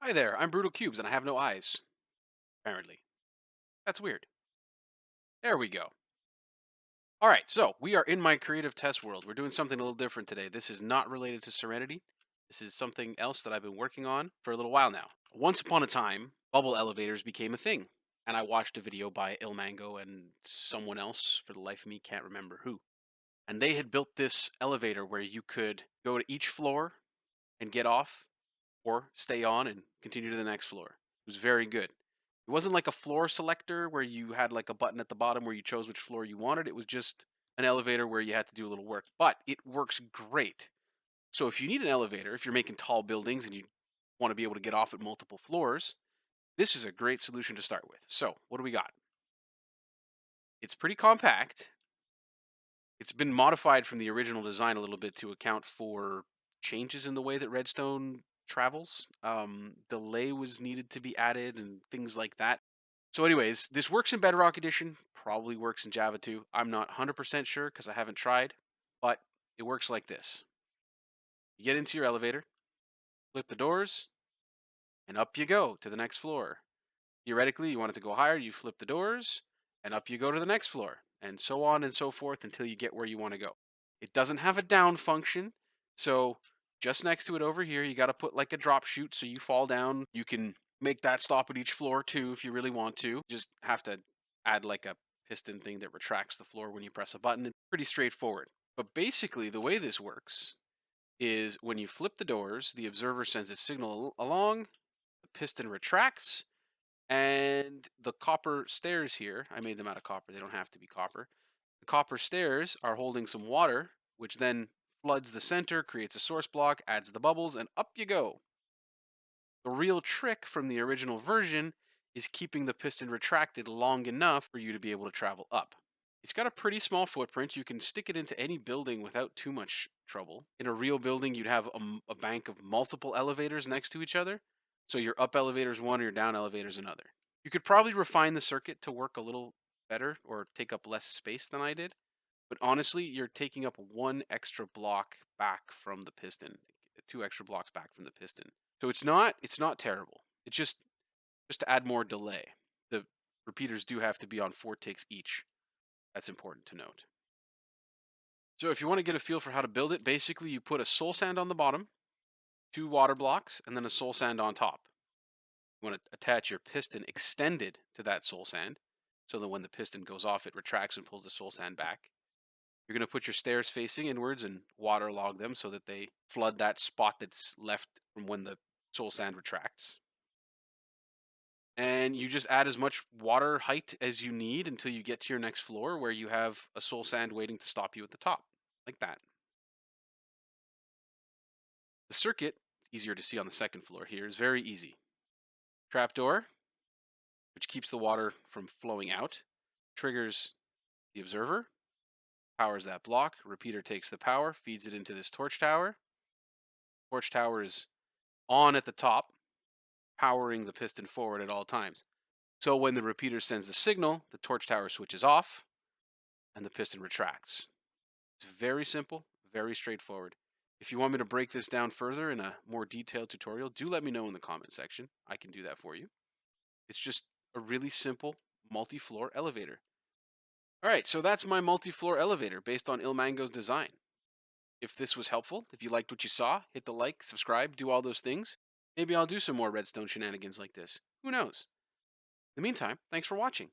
Hi there, I'm Brutal Cubes and I have no eyes, apparently. That's weird. There we go. All right, so we are in my creative test world. We're doing something a little different today. This is not related to Serenity. This is something else that I've been working on for a little while now. Once upon a time, bubble elevators became a thing. And I watched a video by Ilmango and someone else, for the life of me, can't remember who. And they had built this elevator where you could go to each floor and get off or stay on and continue to the next floor. It was very good. It wasn't like a floor selector where you had like a button at the bottom where you chose which floor you wanted. It was just an elevator where you had to do a little work, but it works great. So if you need an elevator, if you're making tall buildings and you want to be able to get off at multiple floors, this is a great solution to start with. So what do we got? It's pretty compact. It's been modified from the original design a little bit to account for changes in the way that Redstone travels. Delay was needed to be added and things like that. So, anyways, this works in Bedrock Edition, probably works in Java too. I'm not 100% sure because I haven't tried, but it works like this. You get into your elevator, flip the doors, and up you go to the next floor. Theoretically, you want it to go higher, you flip the doors, and up you go to the next floor, and so on and so forth until you get where you want to go. It doesn't have a down function, so just next to it over here, you got to put like a drop chute so you fall down. You can make that stop at each floor too if you really want to. Just have to add like a piston thing that retracts the floor when you press a button. It's pretty straightforward. But basically, the way this works is when you flip the doors, the observer sends a signal along, the piston retracts, and the copper stairs here, I made them out of copper, they don't have to be copper. The copper stairs are holding some water, which then floods the center, creates a source block, adds the bubbles, and up you go. The real trick from the original version is keeping the piston retracted long enough for you to be able to travel up. It's got a pretty small footprint. You can stick it into any building without too much trouble. In a real building, you'd have a bank of multiple elevators next to each other. So your up elevator is one, or your down elevator is another. You could probably refine the circuit to work a little better or take up less space than I did. But honestly, you're taking up one extra block back from the piston, two extra blocks back from the piston. So it's not terrible. It's just to add more delay. The repeaters do have to be on 4 ticks each. That's important to note. So if you want to get a feel for how to build it, basically you put a soul sand on the bottom, two water blocks, and then a soul sand on top. You want to attach your piston extended to that soul sand so that when the piston goes off, it retracts and pulls the soul sand back. You're going to put your stairs facing inwards and waterlog them so that they flood that spot that's left from when the soul sand retracts. And you just add as much water height as you need until you get to your next floor where you have a soul sand waiting to stop you at the top, like that. The circuit, easier to see on the second floor here, is very easy. Trapdoor, which keeps the water from flowing out, triggers the observer, powers that block. Repeater takes the power, feeds it into this torch tower. Torch tower is on at the top, powering the piston forward at all times. So when the repeater sends the signal, the torch tower switches off and the piston retracts. It's very simple, very straightforward. If you want me to break this down further in a more detailed tutorial, do let me know in the comment section. I can do that for you. It's just a really simple multi-floor elevator. All right, so that's my multi-floor elevator based on Ilmango's design. If this was helpful, if you liked what you saw, hit the like, subscribe, do all those things. Maybe I'll do some more redstone shenanigans like this. Who knows? In the meantime, thanks for watching.